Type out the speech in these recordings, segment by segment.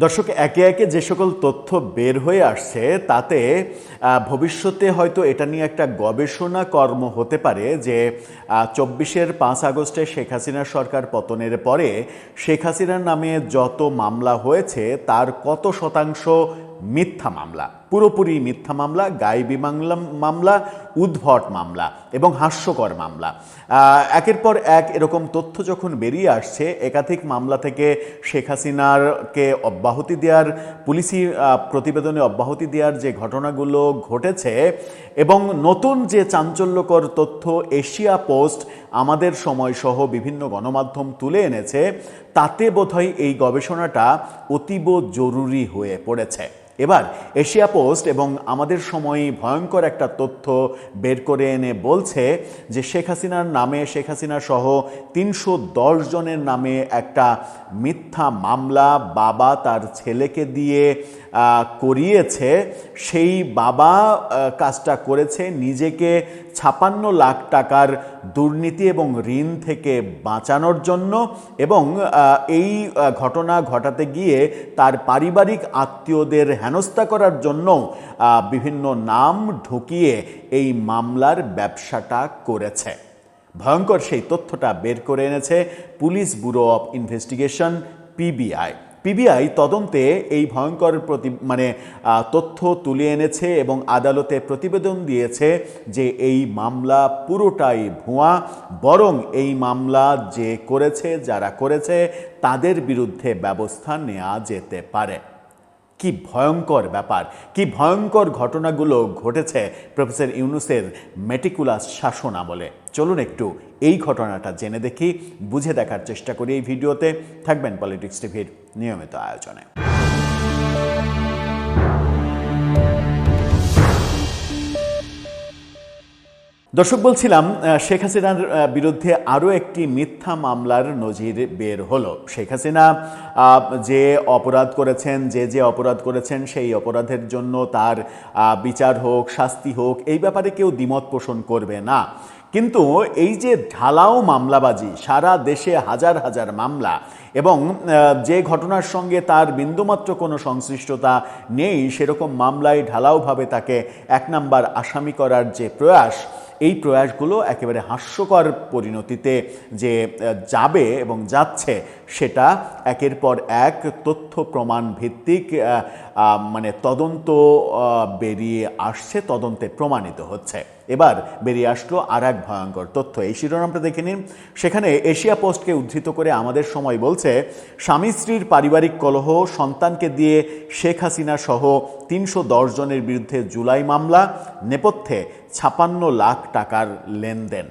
দর্শক, একে একে যে সকল তথ্য বের হয়ে আসছে তাতে ভবিষ্যতে হয়তো এটা নিয়ে একটা গবেষণা কর্ম হতে পারে যে ২৪-এর ৫ আগস্টে শেখ হাসিনার সরকার পতনের পরে শেখ হাসিনার নামে যত মামলা হয়েছে তার কত শতাংশ মিথ্যা মামলা, পুরোপুরি মিথ্যা মামলা, গায়েবী মামলা, উদ্ভট মামলা এবং হাস্যকর মামলা। একের পর এক এরকম তথ্য যখন বেরিয়ে আসছে, একাধিক মামলা থেকে শেখ হাসিনারকে অব্যাহতি দেওয়ার, পুলিশি প্রতিবেদনে অব্যাহতি দেওয়ার যে ঘটনাগুলো ঘটেছে এবং নতুন যে চাঞ্চল্যকর তথ্য এশিয়া পোস্ট আমাদের সময় সহ বিভিন্ন গণমাধ্যম তুলে এনেছে, তাতে বোধহয় এই গবেষণাটা অতীব জরুরি হয়ে পড়েছে। এবার এশিয়া পোস্ট এবং আমাদের সময় ভয়ঙ্কর একটা তথ্য বের করে এনে বলছে যে শেখ হাসিনার নামে, শেখ হাসিনা সহ ৩১০ জনের নামে একটা মিথ্যা মামলা বাবা তার ছেলেকে দিয়ে করিয়েছে। সেই বাবা কাজটা করেছে নিজেকে ৫৬ লাখ টাকার দুর্নীতি এবং ঋণ থেকে বাঁচানোর জন্য, এবং এই ঘটনা ঘটাতে গিয়ে তার পারিবারিক আত্মীয়দের হেনস্থা করার জন্য বিভিন্ন নাম ঢুকিয়ে এই মামলার ব্যবসাটা করেছে। ভয়ঙ্কর সেই তথ্যটা বের করে এনেছে police bureau of investigation, PBI তদন্তে এই ভয়ঙ্কর তথ্য তুলে এনেছে এবং আদালতে প্রতিবেদন দিয়েছে যে এই মামলা পুরোটাই ভুয়া, বরং এই মামলা যে করেছে, যারা করেছে তাদের বিরুদ্ধে ব্যবস্থা নেওয়া যেতে পারে। কি ভয়ঙ্কর ব্যাপার, কি ভয়ঙ্কর ঘটনাগুলো ঘটেছে প্রফেসর ইউনূসের মেটিকুলাস শাসন আমলে। চলুন একটু এই ঘটনাটা জেনে দেখি, বুঝে দেখার চেষ্টা করি এই ভিডিওতে। থাকবেন পলিটিক্স টিভির নিয়মিত আয়োজনে। দর্শক, বলছিলাম শেখ হাসিনার বিরুদ্ধে আরও একটি মিথ্যা মামলার নজির বের হলো। শেখ হাসিনা যে অপরাধ করেছেন, যে অপরাধ করেছেন সেই অপরাধের জন্য তার বিচার হোক, শাস্তি হোক, এই ব্যাপারে কেউ দ্বিমত পোষণ করবে না। কিন্তু এই যে ঢালাও মামলাবাজি, সারা দেশে হাজার হাজার মামলা এবং যে ঘটনার সঙ্গে তার বিন্দুমাত্র কোনো সংশ্লিষ্টতা নেই সেরকম মামলায় ঢালাওভাবে তাকে ১ নাম্বার আসামি করার যে প্রয়াস, এই প্রয়াসগুলো একেবারে হাস্যকর পরিণতিতে যে যাবে এবং যাচ্ছে, সেটা একের পর এক তথ্য প্রমাণ ভিত্তিক তদন্ত বেরিয়ে আসছে, তদন্তে প্রমাণিত হচ্ছে। এবার বেরিয়ে আসলো আর এক ভয়ঙ্কর তথ্য, এই শিরোনামটা দেখে নিন। সেখানে এশিয়া পোস্টকে উদ্ধৃত করে আমাদের সময় বলছে, স্বামী স্ত্রীর পারিবারিক কলহ, সন্তানকে দিয়ে শেখ হাসিনা সহ ৩১০ জনের বিরুদ্ধে জুলাই মামলা, নেপথ্যে ৫৬ লাখ টাকার লেনদেন।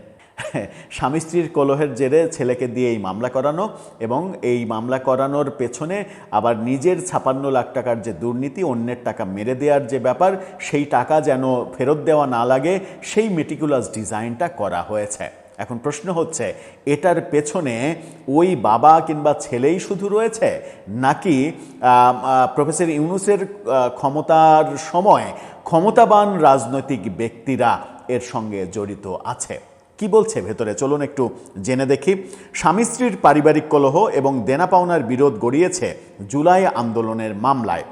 স্বামী স্ত্রীর কলহের জেরে ছেলেকে দিয়ে এই মামলা করানো এবং এই মামলা করানোর পেছনে আবার নিজের ৫৬ লাখ টাকার যে দুর্নীতি, অন্যের টাকা মেরে দেওয়ার যে ব্যাপার, সেই টাকা যেন ফেরত দেওয়া না লাগে, সেই মেটিকুলাস ডিজাইনটা করা হয়েছে। এখন প্রশ্ন হচ্ছে, এটার পেছনে ওই বাবা কিংবা ছেলেই শুধু রয়েছে, নাকি প্রফেসর ইউনূসের ক্ষমতার সময় ক্ষমতাবান রাজনৈতিক ব্যক্তিরা এর সঙ্গে জড়িত আছে? কি বলছে ভেতরে, চলুন একটু জেনে দেখি। স্বামী স্ত্রীর পারিবারিক কলহ এবং দেনা পাওনার বিরোধ গড়িয়েছে জুলাই আন্দোলনের মামলায়।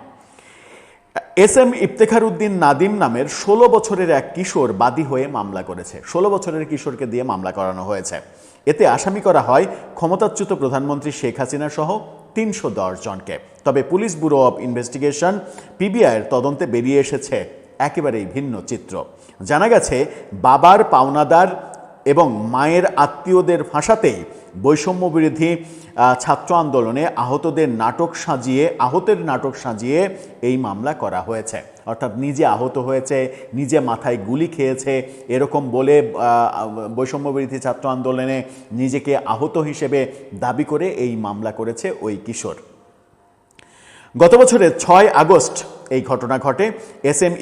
এস.এম. ইফতেখার উদ্দিন নাদিম নামের ১৬ বছরের এক কিশোর বাদী হয়ে মামলা করেছে। ১৬ বছরের কিশোরকে দিয়ে মামলা করানো হয়েছে। এতে আসামি করা হয় ক্ষমতাচ্যুত প্রধানমন্ত্রী শেখ হাসিনা সহ ৩১০ জনকে। তবে পুলিশ ব্যুরো অব ইনভেস্টিগেশন, পিবিআইয়ের তদন্তে বেরিয়ে এসেছে একেবারেই ভিন্ন চিত্র। জানা গেছে, বাবার পাওনাদার এবং মায়ের আত্মীয়দের ফাঁসাতেই বৈষম্য বিরোধী ছাত্র আন্দোলনে আহতের নাটক সাজিয়ে এই মামলা করা হয়েছে। অর্থাৎ নিজে আহত হয়েছে, নিজে মাথায় গুলি খেয়েছে, এরকম বলে বৈষম্য বিরোধী ছাত্র আন্দোলনে নিজেকে আহত হিসেবে দাবি করে এই মামলা করেছে ওই কিশোর। গত বছরের ৬ আগস্ট এই ঘটনা ঘটে। এস.এম.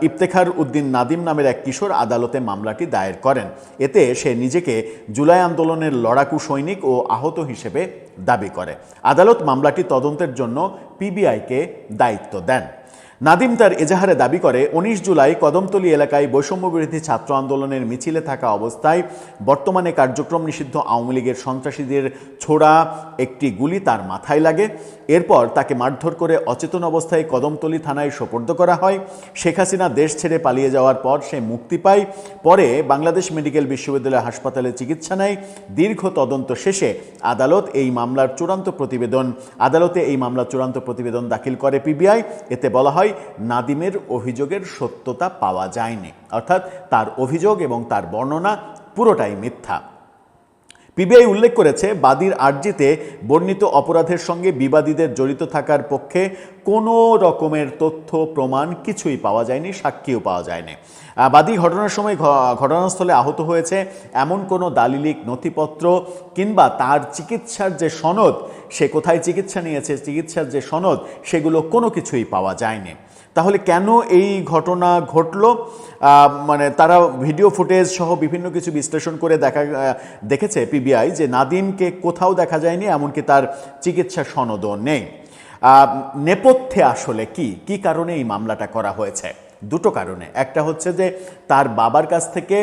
ইফতেখার উদ্দিন নাদিম নামের এক কিশোর আদালতে মামলাটি দায়ের করেন। এতে সে নিজেকে জুলাই আন্দোলনের লড়াকু সৈনিক ও আহত হিসেবে দাবি করে। আদালত মামলাটি তদন্তের জন্য পিবিআইকে দায়িত্ব দেন। নাদিম তার এজাহারে দাবি করে ১৯ জুলাই কদমতলী এলাকায় বৈষম্যবিরোধী ছাত্র আন্দোলনের মিছিলে থাকা অবস্থায় বর্তমানে কার্যক্রম নিষিদ্ধ আওয়ামী লীগের সন্ত্রাসীদের ছোড়া একটি গুলি তার মাথায় লাগে। এরপর তাকে মারধর করে অচেতন অবস্থায় কদমতলী থানায় সোপর্দ করা হয়। শেখ হাসিনা দেশ ছেড়ে পালিয়ে যাওয়ার পর সে মুক্তি পায়। পরে বাংলাদেশ মেডিকেল বিশ্ববিদ্যালয় হাসপাতালে চিকিৎসা নেয়। দীর্ঘ তদন্ত শেষে আদালতে এই মামলার চূড়ান্ত প্রতিবেদন দাখিল করে পিবিআই। এতে বলা হয় নাদিমের অভিযোগের সত্যতা পাওয়া যায়নি, অর্থাৎ তার অভিযোগ এবং তার বর্ণনা পুরোটাই মিথ্যা। পিবিআই উল্লেখ করেছে, বাদীর আর্জিতে বর্ণিত অপরাধের সঙ্গে বিবাদীদের জড়িত থাকার পক্ষে কোনো রকমের তথ্য প্রমাণ কিছুই পাওয়া যায়নি, সাক্ষীও পাওয়া যায়নি। বাদী ঘটনার সময় ঘটনাস্থলে আহত হয়েছে এমন কোনো দালিলিক নথিপত্র কিংবা তার চিকিৎসার যে সনদ, সে কোথায় চিকিৎসা নিয়েছে, চিকিৎসার যে সনদ, সেগুলো কোনো কিছুই পাওয়া যায়নি। তাহলে কেন এই ঘটনা ঘটল? তারা ভিডিও ফুটেজ সহ বিভিন্ন কিছু বিশ্লেষণ করে দেখেছে পিবিআই যে নাদিমকে কোথাও দেখা যায়নি, এমনকি তার চিকিৎসা সনদও নেই। নেপথ্যে আসলে কি কারণে এই মামলাটা করা হয়েছে? দুটো কারণে। একটা হচ্ছে যে তার বাবার কাছ থেকে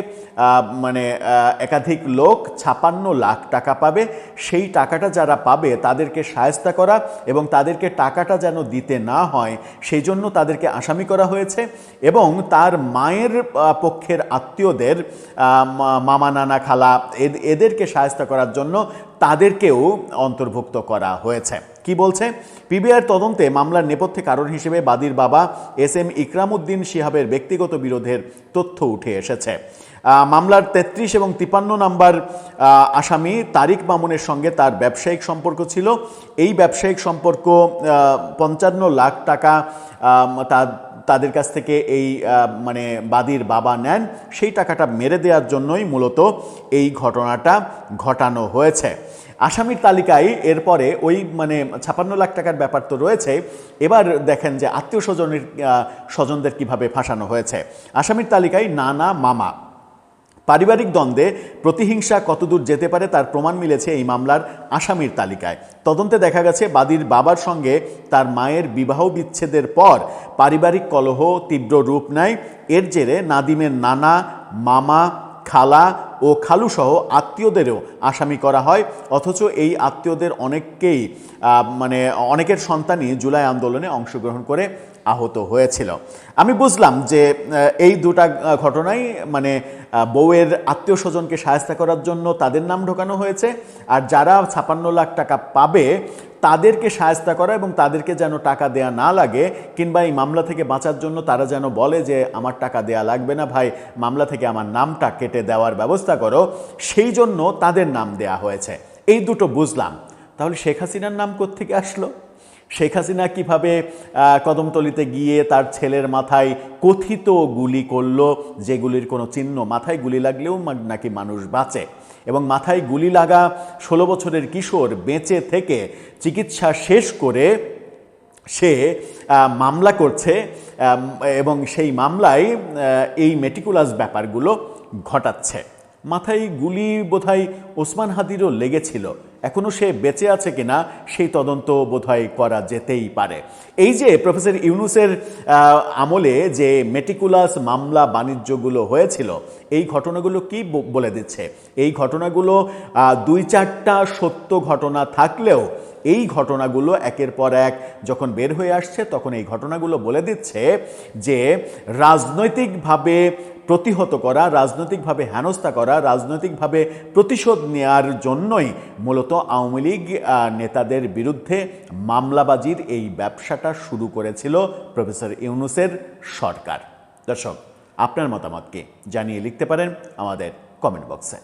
একাধিক লোক ৫৬ লাখ টাকা পাবে, সেই টাকাটা যারা পাবে তাদেরকে শায়েস্তা করা এবং তাদেরকে টাকাটা যেন দিতে না হয় সেই জন্য তাদেরকে আসামি করা হয়েছে। এবং তার মায়ের পক্ষের আত্মীয়দের, মামা, নানা, খালা, এদেরকে শায়েস্তা করার জন্য তাদেরকেও অন্তর্ভুক্ত করা হয়েছে। কি বলছে পিবিআইয়ের তদন্তে? মামলার নেপথ্যে কারণ হিসেবে বাদীর বাবা এস.এম. ইকরাম উদ্দিন শিহাবের ব্যক্তিগত বিরোধের তথ্য উঠে এসেছে। মামলার ৩৩ এবং ৫৩ নম্বর আসামি তারিক মামুনের সঙ্গে তার ব্যবসায়িক সম্পর্ক ছিল। এই ব্যবসায়িক সম্পর্ক ৫৫ লাখ টাকা তাদের কাছ থেকে এই বাদীর বাবা নেন। সেই টাকাটা মেরে দেওয়ার জন্যই মূলত এই ঘটনাটা ঘটানো হয়েছে। আসামির তালিকায় এরপরে ওই ৫৬ লাখ টাকার ব্যাপার তো রয়েছে। এবার দেখেন যে আত্মীয় স্বজনদের কিভাবে ফাঁসানো হয়েছে। আসামির তালিকায় নানা, মামা। পারিবারিক দ্বন্দ্বে প্রতিহিংসা কতদূর যেতে পারে তার প্রমাণ মিলেছে এই মামলার আসামির তালিকায়। তদন্তে দেখা গেছে বাদীর বাবার সঙ্গে তার মায়ের বিবাহ বিচ্ছেদের পর পারিবারিক কলহ তীব্র রূপ নেয়। এর জেরে নাদিমের নানা, মামা, খালা ও খালুসহ আত্মীয়দেরও আসামি করা হয়। অথচ এই আত্মীয়দের অনেকের সন্তানই জুলাই আন্দোলনে অংশগ্রহণ করে আহত হয়েছিল। আমি বুঝলাম যে এই দুটা ঘটনাই বউয়ের আত্মীয় স্বজনকে শায়েস্তা করার জন্য তাদের নাম ঢোকানো হয়েছে, আর যারা ৫৬ লাখ টাকা পাবে তাদেরকে শায়েস্তা করা এবং তাদেরকে যেন টাকা দেয়া না লাগে, কিংবা এই মামলা থেকে বাঁচার জন্য তারা যেন বলে যে আমার টাকা দেয়া লাগবে না ভাই, মামলা থেকে আমার নামটা কেটে দেওয়ার ব্যবস্থা করো, সেই জন্য তাদের নাম দেয়া হয়েছে। এই দুটো বুঝলাম। তাহলে শেখ হাসিনার নাম কোত্থেকে আসলো? শেখ হাসিনা কিভাবে কদমতলীতে গিয়ে তার ছেলের মাথায় কথিত গুলি করলো, যেগুলির কোনো চিহ্ন, মাথায় গুলি লাগলেও নাকি মানুষ বাঁচে, এবং মাথায় গুলি লাগা ১৬ বছরের কিশোর বেঁচে থেকে চিকিৎসা শেষ করে সে মামলা করছে এবং সেই মামলায় এই মেটিকুলাস ব্যাপারগুলো ঘটাচ্ছে। মাথায় গুলি বোধহয় ওসমান হাদিরও লেগেছিল, এখনও সে বেঁচে আছে কিনা সেই তদন্ত বোধহয় করা যেতেই পারে। এই যে প্রফেসর ইউনূসের আমলে যে মেটিকুলাস মামলা বাণিজ্যগুলো হয়েছিল, এই ঘটনাগুলো কি বলে দিচ্ছে? এই ঘটনাগুলো ২-৪টা সত্য ঘটনা থাকলেও এই ঘটনাগুলো একের পর এক যখন বের হয়ে আসছে, তখন এই ঘটনাগুলো বলে দিচ্ছে যে রাজনৈতিকভাবে প্রতিহত করা, রাজনৈতিকভাবে হেনস্থা করা, রাজনৈতিকভাবে প্রতিশোধ নেয়ার জন্যই মূলত আওয়ামী লীগ নেতাদের বিরুদ্ধে মামলাবাজির এই ব্যবসাটা শুরু করেছিল প্রফেসর ইউনূসের সরকার। দর্শক, আপনার মতামতকে জানিয়ে লিখতে পারেন আমাদের কমেন্ট বক্সে।